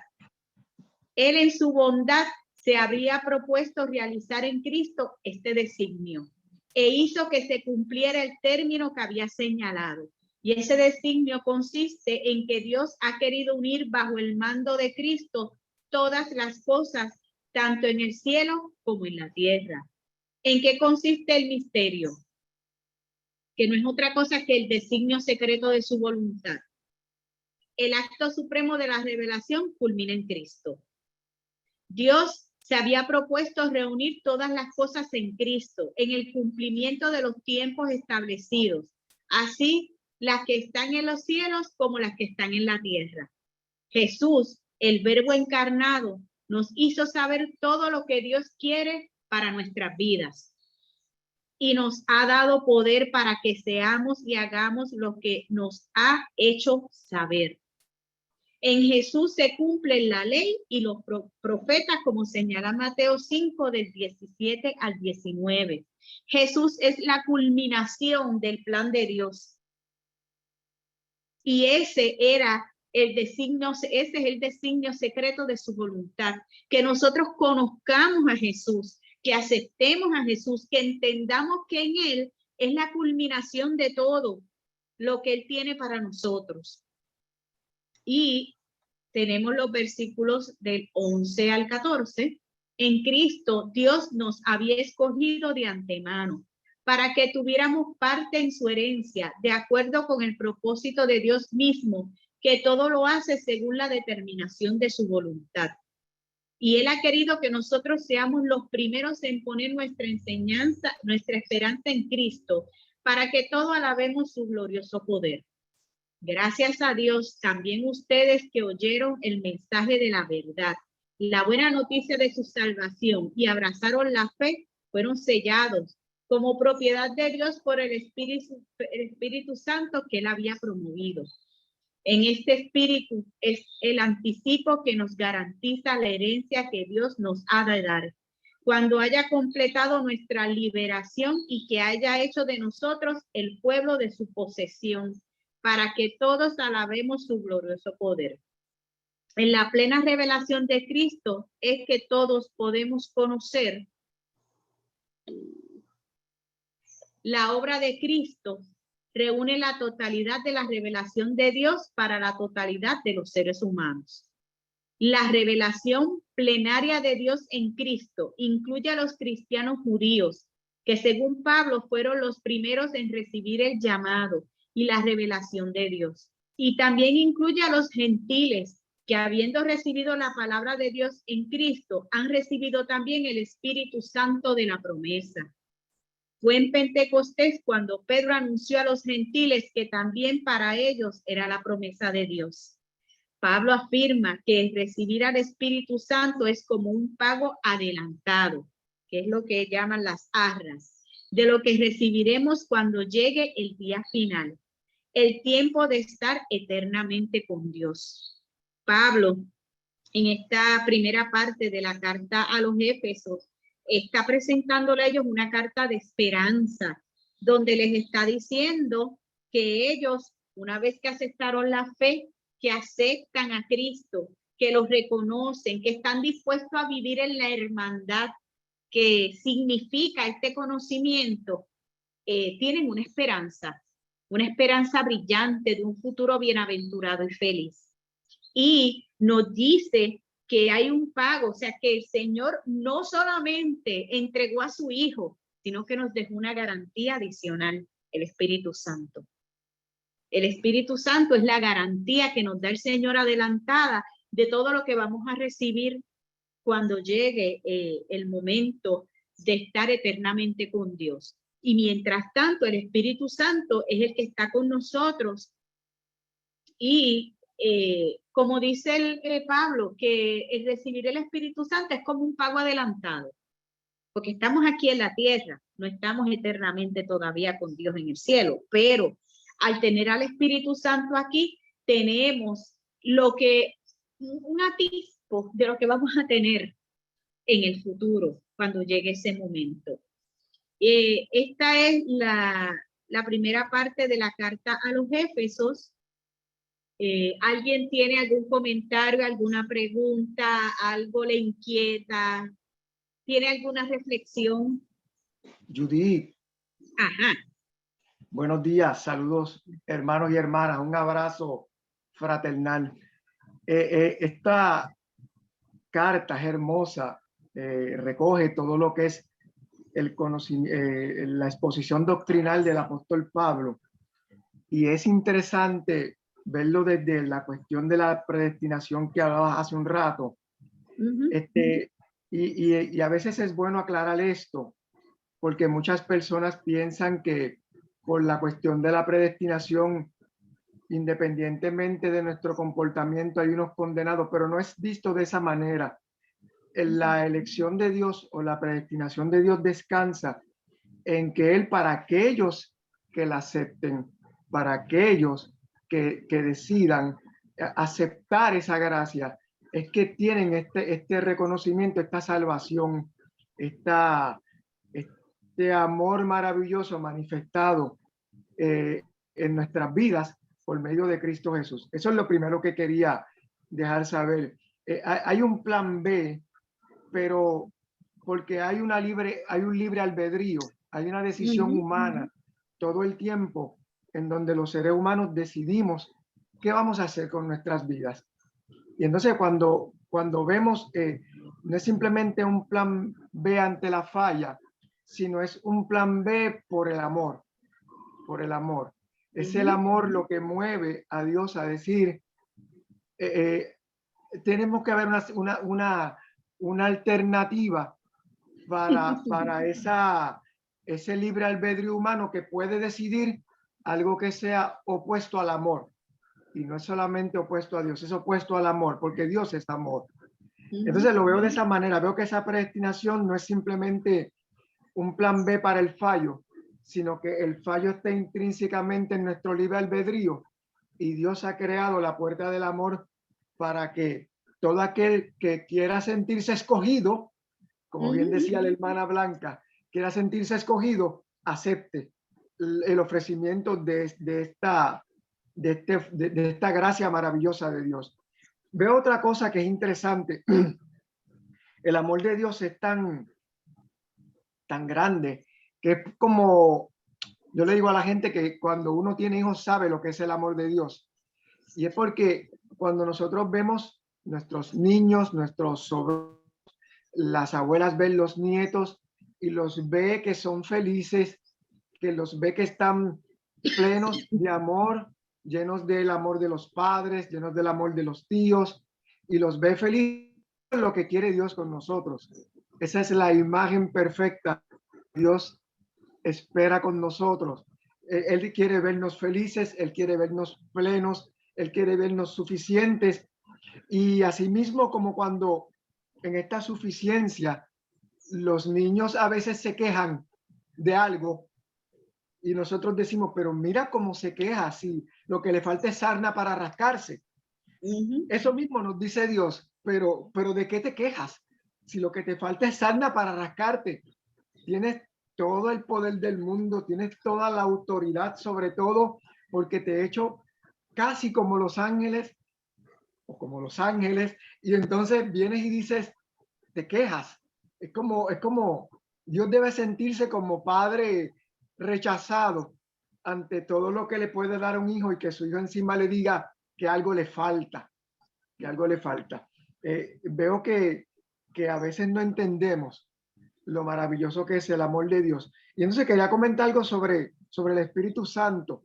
Él en su bondad se habría propuesto realizar en Cristo este designio e hizo que se cumpliera el término que había señalado. Y ese designio consiste en que Dios ha querido unir bajo el mando de Cristo todas las cosas, tanto en el cielo como en la tierra. ¿En qué consiste el misterio? Que no es otra cosa que el designio secreto de su voluntad. El acto supremo de la revelación culmina en Cristo. Dios se había propuesto reunir todas las cosas en Cristo, en el cumplimiento de los tiempos establecidos, así las que están en los cielos como las que están en la tierra. Jesús, el Verbo encarnado, nos hizo saber todo lo que Dios quiere para nuestras vidas. Y nos ha dado poder para que seamos y hagamos lo que nos ha hecho saber. En Jesús se cumple la ley y los profetas, como señala Mateo 5, del 17 al 19. Jesús es la culminación del plan de Dios. Y ese es el designio secreto de su voluntad. Que nosotros conozcamos a Jesús, que aceptemos a Jesús, que entendamos que en Él es la culminación de todo lo que Él tiene para nosotros. Y tenemos los versículos del 11 al 14. En Cristo, Dios nos había escogido de antemano para que tuviéramos parte en su herencia, de acuerdo con el propósito de Dios mismo, que todo lo hace según la determinación de su voluntad. Y Él ha querido que nosotros seamos los primeros en poner nuestra enseñanza, nuestra esperanza en Cristo, para que todo alabemos su glorioso poder. Gracias a Dios, también ustedes que oyeron el mensaje de la verdad, la buena noticia de su salvación y abrazaron la fe, fueron sellados como propiedad de Dios por el Espíritu Santo que Él había promovido. En este espíritu es el anticipo que nos garantiza la herencia que Dios nos ha de dar. Cuando haya completado nuestra liberación y que haya hecho de nosotros el pueblo de su posesión, para que todos alabemos su glorioso poder. En la plena revelación de Cristo es que todos podemos conocer la obra de Cristo. Reúne la totalidad de la revelación de Dios para la totalidad de los seres humanos. La revelación plenaria de Dios en Cristo incluye a los cristianos judíos, que según Pablo fueron los primeros en recibir el llamado y la revelación de Dios. Y también incluye a los gentiles, que habiendo recibido la palabra de Dios en Cristo, han recibido también el Espíritu Santo de la promesa. Fue en Pentecostés cuando Pedro anunció a los gentiles que también para ellos era la promesa de Dios. Pablo afirma que el recibir al Espíritu Santo es como un pago adelantado, que es lo que llaman las arras, de lo que recibiremos cuando llegue el día final, el tiempo de estar eternamente con Dios. Pablo, en esta primera parte de la carta a los Éfesos, está presentándole a ellos una carta de esperanza, donde les está diciendo que ellos, una vez que aceptaron la fe, que aceptan a Cristo, que los reconocen, que están dispuestos a vivir en la hermandad que significa este conocimiento, tienen una esperanza brillante de un futuro bienaventurado y feliz. Y nos dice que hay un pago, o sea que el Señor no solamente entregó a su Hijo, sino que nos dejó una garantía adicional, el Espíritu Santo. El Espíritu Santo es la garantía que nos da el Señor adelantada de todo lo que vamos a recibir cuando llegue el momento de estar eternamente con Dios. Y mientras tanto, el Espíritu Santo es el que está con nosotros. Y como dice Pablo, que el recibir el Espíritu Santo es como un pago adelantado. Porque estamos aquí en la tierra, no estamos eternamente todavía con Dios en el cielo, pero al tener al Espíritu Santo aquí, tenemos un atisbo de lo que vamos a tener en el futuro, cuando llegue ese momento. Esta es la primera parte de la carta a los Éfesos. ¿Alguien tiene algún comentario, alguna pregunta, algo le inquieta? ¿Tiene alguna reflexión? Judith. Ajá. Buenos días, saludos hermanos y hermanas, un abrazo fraternal. Esta carta es hermosa, recoge todo lo que es el conocimiento, la exposición doctrinal del apóstol Pablo, y es interesante verlo desde la cuestión de la predestinación que hablabas hace un rato. Y a veces es bueno aclarar esto, porque muchas personas piensan que por la cuestión de la predestinación, independientemente de nuestro comportamiento, hay unos condenados, pero no es visto de esa manera. La elección de Dios o la predestinación de Dios descansa en que Él, para aquellos que la acepten, para aquellos que decidan aceptar esa gracia, es que tienen este reconocimiento, esta salvación, este amor maravilloso manifestado en nuestras vidas por medio de Cristo Jesús. Eso es lo primero que quería dejar saber. Hay un plan B, pero porque hay un libre albedrío, hay una decisión humana todo el tiempo en donde los seres humanos decidimos qué vamos a hacer con nuestras vidas. Y entonces cuando vemos, no es simplemente un plan B ante la falla, sino es un plan B por el amor, por el amor. Es el amor lo que mueve a Dios a decir, tenemos que haber una alternativa para ese libre albedrío humano que puede decidir algo que sea opuesto al amor. Y no es solamente opuesto a Dios, es opuesto al amor, porque Dios es amor. Entonces lo veo de esa manera, veo que esa predestinación no es simplemente un plan B para el fallo, sino que el fallo está intrínsecamente en nuestro libre albedrío y Dios ha creado la puerta del amor para que todo aquel que quiera sentirse escogido, como bien decía la hermana Blanca, quiera sentirse escogido, acepte el ofrecimiento de esta gracia maravillosa de Dios. Veo otra cosa que es interesante. El amor de Dios es tan grande que es como, yo le digo a la gente que cuando uno tiene hijos sabe lo que es el amor de Dios. Y es porque cuando nosotros vemos nuestros niños, nuestros sobrinos, las abuelas ven los nietos y los ve que son felices, que los ve que están plenos de amor, llenos del amor de los padres, llenos del amor de los tíos, y los ve felices en lo que quiere Dios con nosotros. Esa es la imagen perfecta. Dios espera con nosotros. Él quiere vernos felices, Él quiere vernos plenos, Él quiere vernos suficientes. Y asimismo, como cuando en esta suficiencia los niños a veces se quejan de algo y nosotros decimos, pero mira cómo se queja, si lo que le falta es sarna para rascarse. Eso mismo nos dice Dios, pero ¿de qué te quejas? Si lo que te falta es sarna para rascarte, tienes todo el poder del mundo, tienes toda la autoridad, sobre todo porque te he hecho casi como los ángeles o como los ángeles, y entonces vienes y dices, te quejas. Es como Dios debe sentirse como padre rechazado ante todo lo que le puede dar a un hijo y que su hijo encima le diga que algo le falta, que algo le falta. Veo que a veces no entendemos lo maravilloso que es el amor de Dios. Y entonces quería comentar algo sobre el Espíritu Santo.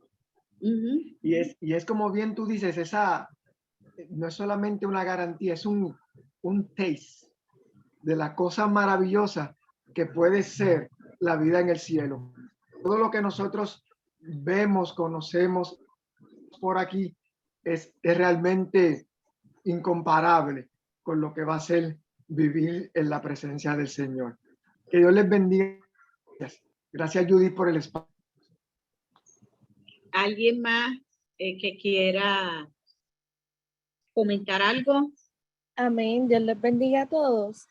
Y es como bien tú dices, esa no es solamente una garantía, es un taste de la cosa maravillosa que puede ser la vida en el cielo. Todo lo que nosotros vemos, conocemos por aquí es realmente incomparable con lo que va a ser vivir en la presencia del Señor. Que Dios les bendiga. Gracias, Judith, por el espacio. ¿Alguien más que quiera comentar algo? Amén. Dios les bendiga a todos.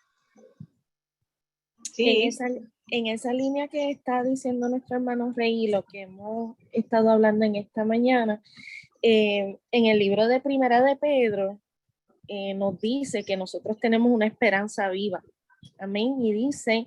Sí. En esa línea que está diciendo nuestro hermano Rey y lo que hemos estado hablando en esta mañana, en el libro de Primera de Pedro nos dice que nosotros tenemos una esperanza viva. Amén. Y dice,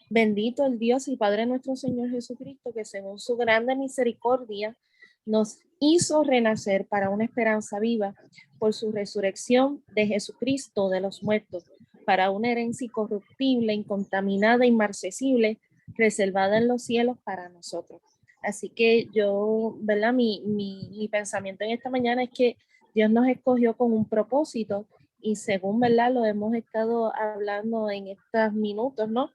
bendito el Dios y Padre nuestro Señor Jesucristo, que según su grande misericordia nos hizo renacer para una esperanza viva por su resurrección de Jesucristo de los muertos, para una herencia incorruptible, incontaminada, inmarcesible, reservada en los cielos para nosotros. Así que yo, ¿verdad? Mi pensamiento en esta mañana es que Dios nos escogió con un propósito y según, ¿verdad? Lo hemos estado hablando en estos minutos, ¿no?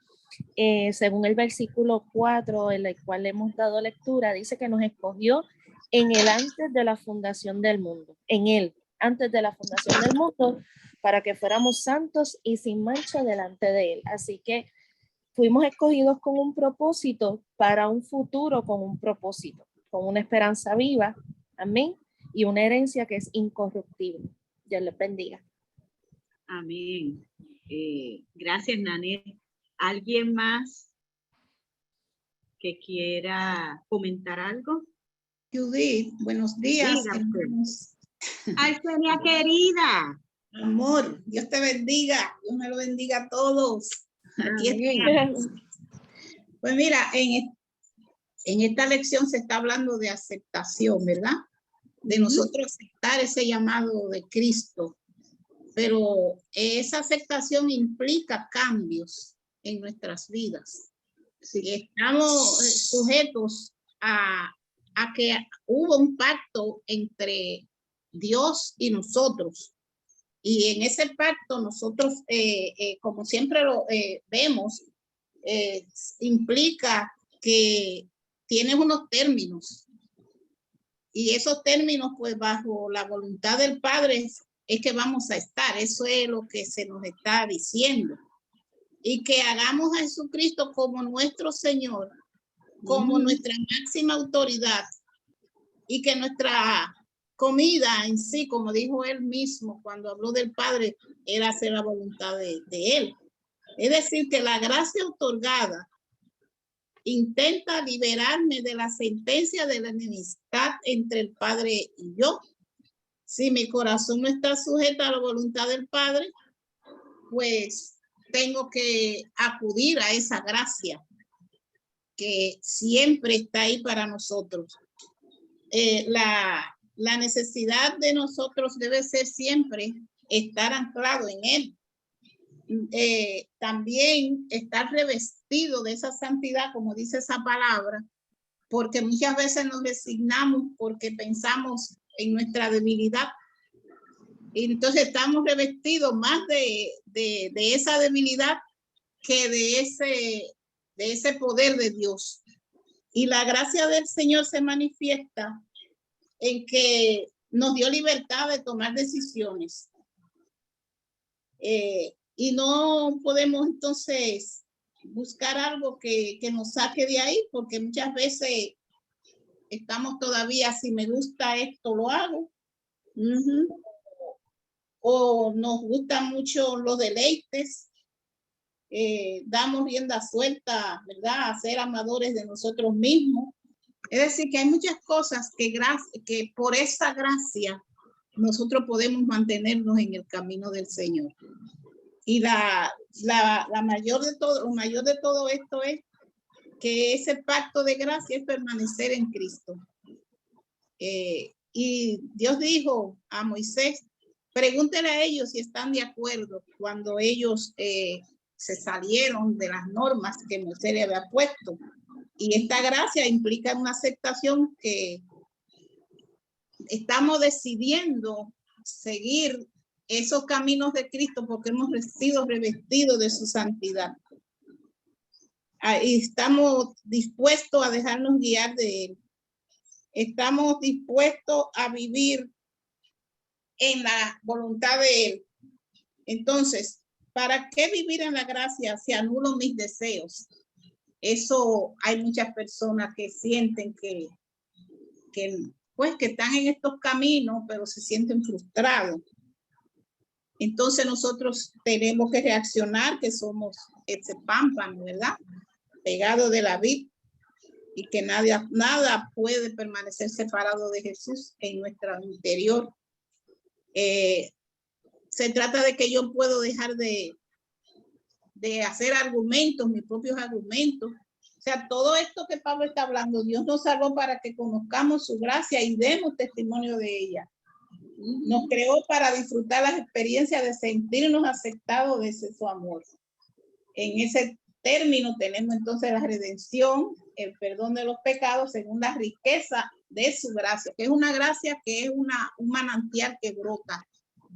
Según el versículo 4, en el cual hemos dado lectura, dice que nos escogió en él antes de la fundación del mundo, en él, antes de la fundación del mundo, para que fuéramos santos y sin mancha delante de él. Así que fuimos escogidos con un propósito para un futuro con un propósito, con una esperanza viva, amén, y una herencia que es incorruptible. Dios les bendiga. Amén. Gracias, Nanet. ¿Alguien más que quiera comentar algo? Judith, buenos días. Ay, Sonia querida. Amor, Dios te bendiga. Dios me lo bendiga a todos. Aquí estamos. Pues mira, en esta lección se está hablando de aceptación, ¿verdad? De nosotros aceptar ese llamado de Cristo. Pero esa aceptación implica cambios en nuestras vidas. Si estamos sujetos a que hubo un pacto entre Dios y nosotros. Y en ese pacto nosotros, como siempre lo vemos, implica que tiene unos términos. Y esos términos, pues bajo la voluntad del Padre, es que vamos a estar. Eso es lo que se nos está diciendo. Y que hagamos a Jesucristo como nuestro Señor, como nuestra máxima autoridad, y que nuestra comida en sí, como dijo él mismo cuando habló del Padre, era hacer la voluntad de él. Es decir, que la gracia otorgada intenta liberarme de la sentencia de la enemistad entre el Padre y yo. Si mi corazón no está sujeto a la voluntad del Padre, pues tengo que acudir a esa gracia que siempre está ahí para nosotros. La necesidad de nosotros debe ser siempre estar anclado en él. También estar revestido de esa santidad, como dice esa palabra, porque muchas veces nos resignamos porque pensamos en nuestra debilidad. Y entonces estamos revestidos más de esa debilidad que de ese poder de Dios. Y la gracia del Señor se manifiesta en que nos dio libertad de tomar decisiones. Y no podemos entonces buscar algo que nos saque de ahí, porque muchas veces estamos todavía, si me gusta esto, lo hago. O nos gustan mucho los deleites. Damos rienda suelta, ¿verdad? A ser amadores de nosotros mismos. Es decir, que hay muchas cosas que por esa gracia nosotros podemos mantenernos en el camino del Señor. Y lo mayor de todo esto es que ese pacto de gracia es permanecer en Cristo. Y Dios dijo a Moisés, pregúntele a ellos si están de acuerdo cuando ellos se salieron de las normas que Moisés le había puesto. Y esta gracia implica una aceptación que estamos decidiendo seguir esos caminos de Cristo porque hemos sido revestidos de su santidad. Y estamos dispuestos a dejarnos guiar de él. Estamos dispuestos a vivir en la voluntad de él. Entonces, ¿para qué vivir en la gracia si anulo mis deseos? Eso hay muchas personas que sienten que están en estos caminos, pero se sienten frustrados. Entonces nosotros tenemos que reaccionar, que somos ese pámpano, ¿verdad? Pegado de la vid, y que nada puede permanecer separado de Jesús en nuestro interior. Se trata de que yo puedo dejar de hacer argumentos, mis propios argumentos. O sea, todo esto que Pablo está hablando, Dios nos salvó para que conozcamos su gracia y demos testimonio de ella. Nos creó para disfrutar las experiencias de sentirnos aceptados de su amor. En ese término tenemos entonces la redención, el perdón de los pecados según la riqueza de su gracia, que es una gracia que es un manantial que brota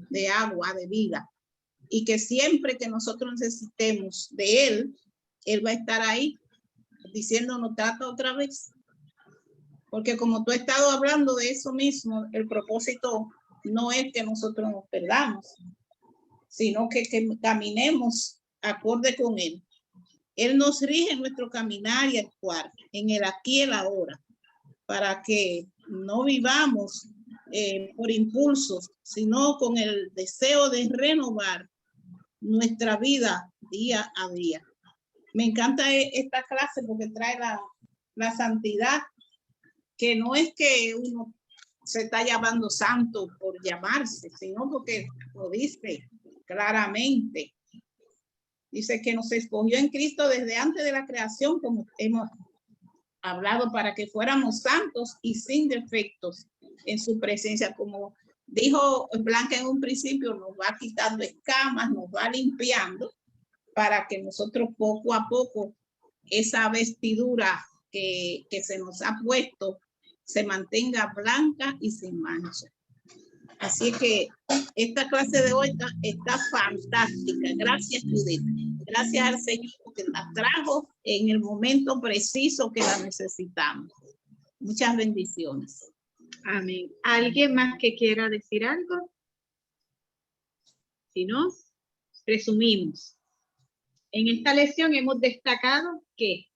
de agua, de vida, y que siempre que nosotros necesitemos de él va a estar ahí diciéndonos trata otra vez. Porque como tú has estado hablando de eso mismo, el propósito no es que nosotros nos perdamos, sino que caminemos acorde con él. Él nos rige en nuestro caminar y actuar, en el aquí y el ahora, para que no vivamos por impulsos, sino con el deseo de renovar nuestra vida día a día. Me encanta esta clase porque trae la santidad, que no es que uno se está llamando santo por llamarse, sino porque lo dice claramente. Dice que nos escogió en Cristo desde antes de la creación, como hemos hablado, para que fuéramos santos y sin defectos en su presencia. Como dijo Blanca en un principio, nos va quitando escamas, nos va limpiando, para que nosotros poco a poco esa vestidura que se nos ha puesto se mantenga blanca y sin mancha. Así que esta clase de hoy está fantástica. Gracias, Judith. Gracias al Señor porque la trajo en el momento preciso que la necesitamos. Muchas bendiciones. Amén. ¿Alguien más que quiera decir algo? Si no, resumimos. En esta lección hemos destacado que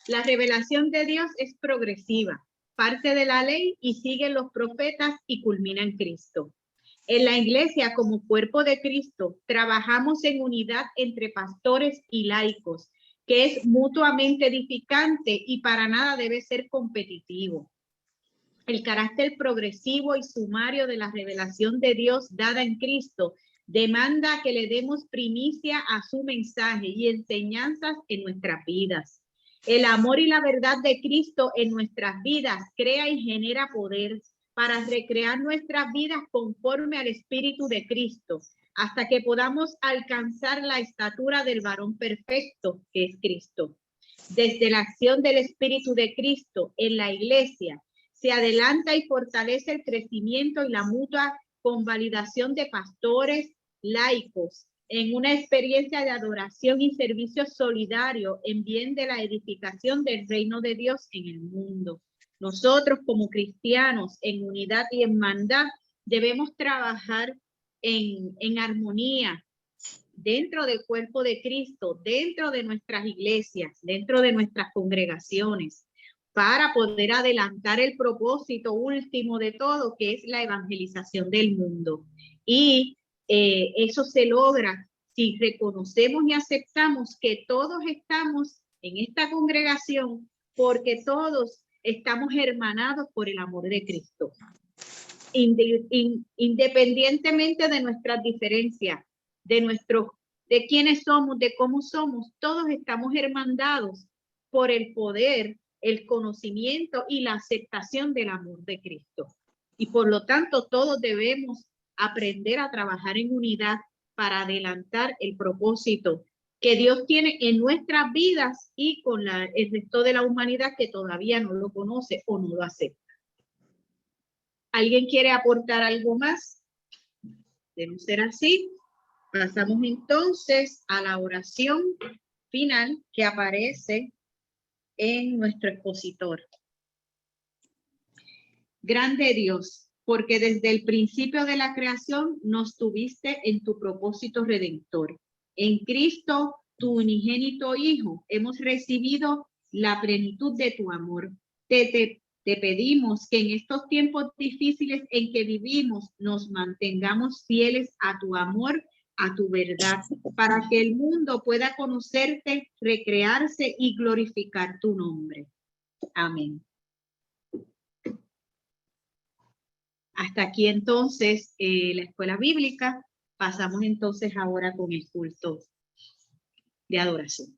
la revelación de Dios es progresiva. parte de la ley y sigue los profetas y culmina en Cristo. En la iglesia, como cuerpo de Cristo, trabajamos en unidad entre pastores y laicos, que es mutuamente edificante y para nada debe ser competitivo. El carácter progresivo y sumario de la revelación de Dios dada en Cristo demanda que le demos primicia a su mensaje y enseñanzas en nuestras vidas. El amor y la verdad de Cristo en nuestras vidas crea y genera poder para recrear nuestras vidas conforme al Espíritu de Cristo, hasta que podamos alcanzar la estatura del varón perfecto, que es Cristo. Desde la acción del Espíritu de Cristo en la iglesia, se adelanta y fortalece el crecimiento y la mutua convalidación de pastores laicos en una experiencia de adoración y servicio solidario en bien de la edificación del reino de Dios en el mundo. Nosotros como cristianos en unidad y hermandad debemos trabajar en armonía dentro del cuerpo de Cristo, dentro de nuestras iglesias, dentro de nuestras congregaciones, para poder adelantar el propósito último de todo, que es la evangelización del mundo. Y eso se logra si reconocemos y aceptamos que todos estamos en esta congregación porque todos estamos hermanados por el amor de Cristo. Independientemente de nuestras diferencias, de quiénes somos, de cómo somos, todos estamos hermandados por el poder, el conocimiento y la aceptación del amor de Cristo. Y por lo tanto, todos debemos aprender a trabajar en unidad para adelantar el propósito que Dios tiene en nuestras vidas y con el resto de la humanidad que todavía no lo conoce o no lo acepta. ¿Alguien quiere aportar algo más? De no ser así, pasamos entonces a la oración final que aparece en nuestro expositor. Grande Dios, porque desde el principio de la creación nos tuviste en tu propósito redentor. En Cristo, tu unigénito Hijo, hemos recibido la plenitud de tu amor. Te pedimos que en estos tiempos difíciles en que vivimos nos mantengamos fieles a tu amor, a tu verdad, para que el mundo pueda conocerte, recrearse y glorificar tu nombre. Amén. Hasta aquí entonces la escuela bíblica. Pasamos entonces ahora con el culto de adoración.